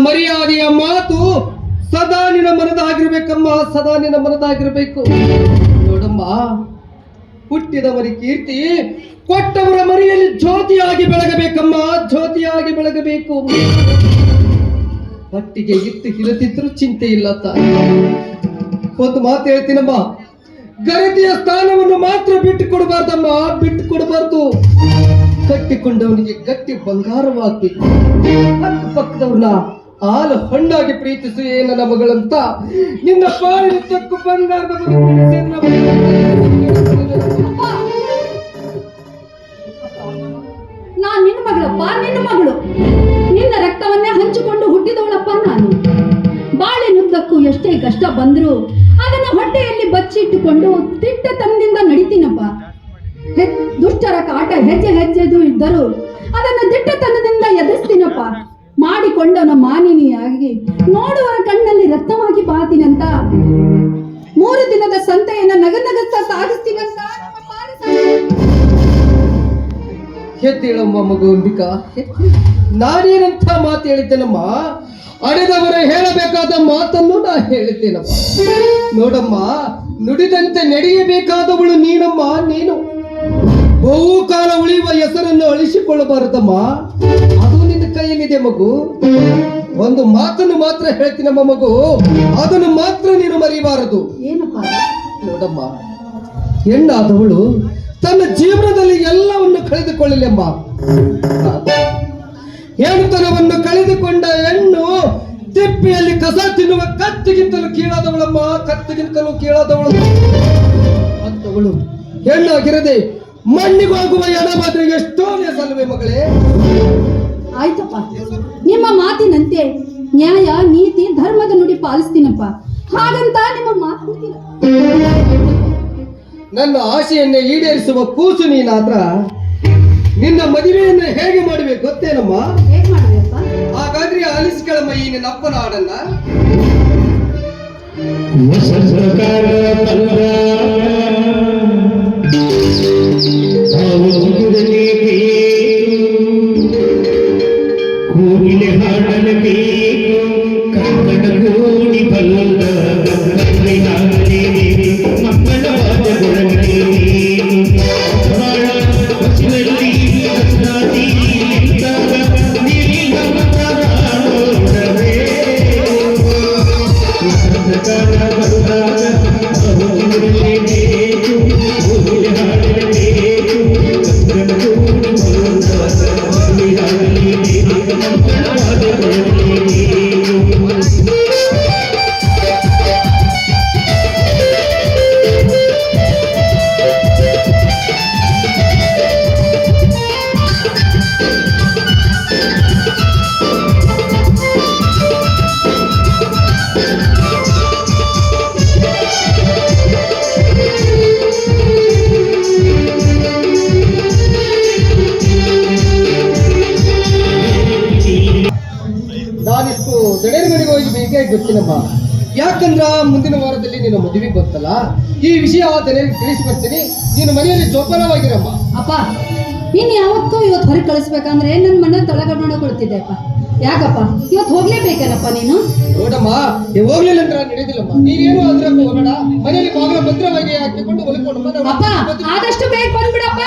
ಮರ್ಯಾದೆಯ ಮಾತು ಸದಾ ನಿನ್ನ ಮನದಾಗಿರ್ಬೇಕಮ್ಮ, ಸದಾ ನಿನ್ನ ಮನದಾಗಿರ್ಬೇಕು. ನೋಡಮ್ಮ, ಹುಟ್ಟಿದವರ ಕೀರ್ತಿ ಕೊಟ್ಟವರ ಮರಿಯಲ್ಲಿ ಜ್ಯೋತಿಯಾಗಿ ಬೆಳಗಬೇಕಮ್ಮ, ಜ್ಯೋತಿಯಾಗಿ ಬೆಳಗಬೇಕು. ಹೊಟ್ಟಿಗೆ ಇತ್ತು ಹಿಲತಿದ್ರು ಚಿಂತೆ ಇಲ್ಲ ತಾಯಿ. ಒಂದು ಮಾತು ಹೇಳ್ತೀನಮ್ಮ, ಗರತಿಯ ಸ್ಥಾನವನ್ನು ಮಾತ್ರ ಬಿಟ್ಟು ಕೊಡಬಾರ್ದಮ್ಮ, ಬಿಟ್ಟು ಕೊಡಬಾರ್ದು. ಕಟ್ಟಿಕೊಂಡವನಿಗೆ ಗಟ್ಟಿ ಬಂಗಾರವಾಗ್ಬೇಕು. ಅಕ್ಕಪಕ್ಕದವ್ರನ್ನ ಹಾಲು ಹಣ್ಣಾಗಿ ಪ್ರೀತಿಸು ನನ್ನ ಮಗಳಂತ ನಿನ್ನ ಪಾಲಿನ ತಕ್ಕು ಬಂಗಾರದ ನಾನ್ ನಿನ್ನ ಮಗಳಪ್ಪ, ನಿನ್ನ ಮಗಳು. ನಿನ್ನ ರಕ್ತವನ್ನೇ ಹಂಚಿಕೊಂಡು ಹುಟ್ಟಿದವಳಪ್ಪ ನಾನು. ಬಾಳಿನುದ್ದಕ್ಕೂ ಎಷ್ಟೇ ಕಷ್ಟ ಬಂದ್ರು ಅದನ್ನ ಹೊಟ್ಟೆಯಲ್ಲಿ ಬಚ್ಚಿಟ್ಟುಕೊಂಡು ದಿಟ್ಟತನದಿಂದ ನಡಿತೀನಪ್ಪ. ದುಷ್ಟರ ಕಾಟ ಹೆಜ್ಜೆ ಹೆಜ್ಜೆದು ಇದ್ದರೂ ಅದನ್ನ ದಿಟ್ಟತನದಿಂದ ಎದುರಿಸ್ತೀನಪ್ಪ. ಮಾಡಿಕೊಂಡವನ ಮಾನಿನಿಯಾಗಿ ನೋಡುವರ ಕಣ್ಣಲ್ಲಿ ರಕ್ತವಾಗಿ ಬಾತೀನಂತ 3 ದಿನದ ಸಂತೆಯನ್ನ ನಗನಗುತ್ತಾ ಸಾಗಿಸ್ತೀನಂತ. ಎದ್ದೇಳಮ್ಮ ಮಗು ಅಂಬಿಕಾ, ನಾನೇನಂತ ಮಾತು ಹೇಳಿದ್ದೇನಮ್ಮ? ಅಡೆದವರ ಹೇಳಬೇಕಾದ ಮಾತನ್ನು ನಾ ಹೇಳಿದ್ದೇನಮ್ಮ. ನೋಡಮ್ಮ, ನುಡಿದಂತೆ ನಡೆಯಬೇಕಾದವಳು ನೀನಮ್ಮ, ನೀನು. ಬಹುಕಾಲ ಉಳಿಯುವ ಹೆಸರನ್ನು ಅಳಿಸಿಕೊಳ್ಳಬಾರದಮ್ಮ, ಅದು ನಿನ್ನ ಕೈಯಲ್ಲಿದೆ ಮಗು. ಒಂದು ಮಾತನ್ನು ಮಾತ್ರ ಹೇಳ್ತೀನಮ್ಮ ಮಗು, ಅದನ್ನು ಮಾತ್ರ ನೀನು ಮರಿಬಾರದು. ಏನಪ್ಪ? ನೋಡಮ್ಮ, ಹೆಣ್ಣಾದವಳು ತನ್ನ ಜೀವನದಲ್ಲಿ ಎಲ್ಲವನ್ನು ಕಳೆದುಕೊಳ್ಳಲಿಮ್ಮ. ಹೆಣ್ಣುತನವನ್ನು ಕಳೆದುಕೊಂಡ ಹೆಣ್ಣು ತಿಪ್ಪಿಯಲ್ಲಿ ಕಸ ತಿನ್ನುವ ಕತ್ತಿಗಿಂತಲೂ ಕೀಳಾದವಳಮ್ಮ, ಕತ್ತಿಗಿಂತಲೂ ಕೀಳಾದವಳು. ಅಂತವಳು ಹೆಣ್ಣಾಗಿರದೆ ಮಣ್ಣಿಗೋಗುವ ಎಡಬಾದ್ರೆ ಎಷ್ಟೋ ಸಲ್ವೆ ಮಗಳೇ. ಆಯ್ತಪ್ಪ, ನಿಮ್ಮ ಮಾತಿನಂತೆ ನ್ಯಾಯ ನೀತಿ ಧರ್ಮದ ನುಡಿ ಪಾಲಿಸ್ತೀನಪ್ಪ. ಹಾಗಂತ ನಿಮ್ಮ ಮಾತು ನನ್ನ ಆಶೆಯನ್ನೇ ಈಡೇರಿಸುವ ಕೂಸು ನೀನಾದ್ರ ನಿನ್ನ ಮದುವೆಯನ್ನು ಹೇಗೆ ಮಾಡಬೇಕು ಗೊತ್ತೇನಮ್ಮ? ಹೇಗೆ ಮಾಡಬೇಕಪ್ಪ? ಹಾಗಾದ್ರೆ ಆಲಿಸ್ಕೊಳ್ಳಮ್ಮ ಈ ನಿನ್ನ ಅಪ್ಪನ ಹಾಡನ್ನ. ನಾನಿಷ್ಟು ದಡೇರ್ಗಡೆಗೆ ಹೋಗಿ ಬೇಕಾಗಿ ಗೊತ್ತಿನಮ್ಮ. ಯಾಕಂದ್ರ ಮುಂದಿನ ವಾರದಲ್ಲಿ ನಿನ್ನ ಮದುವೆ ಗೊತ್ತಲ್ಲ, ಈ ವಿಷಯ ದಡೇರಿಗೆ ತಿಳಿಸಿ ಬರ್ತೀನಿ. ನೀನು ಮನೆಯಲ್ಲಿ ಜೋಪಾನವಾಗಿರಮ್ಮ. ಅಪ್ಪ, ಇನ್ ಯಾವತ್ತೂ ಇವತ್ತು ಹೊರಗೆ ಕಳಿಸ್ಬೇಕಂದ್ರೆ ನನ್ನ ಮನೆ ತಳಗಡೆ ಕೊಡ್ತಿದ್ದೆ ಅಪ್ಪ. ಯಾಕಪ್ಪ ಇವತ್ತು ಹೋಗ್ಲೇಬೇಕೇನಪ್ಪ ನೀನು? ನೋಡಮ್ಮ, ನೀವು ಹೋಗ್ಲಿಲ್ಲ ಅಂದ್ರೆ ನಡೆದಿಲ್ಲಮ್ಮ. ನೀನೇನು ಅಂದ್ರೆ ಹೋಗೋಣ, ಮನೆಯಲ್ಲಿ ಬಾಗಿಲ ಭದ್ರವಾಗಿ ಹಾಕಿಕೊಂಡು ಹೊಲಿಕೊಂಡು ಅಪ್ಪ ಆದಷ್ಟು ಬೇಗ ಬಂದ್ಬಿಡಪ್ಪ.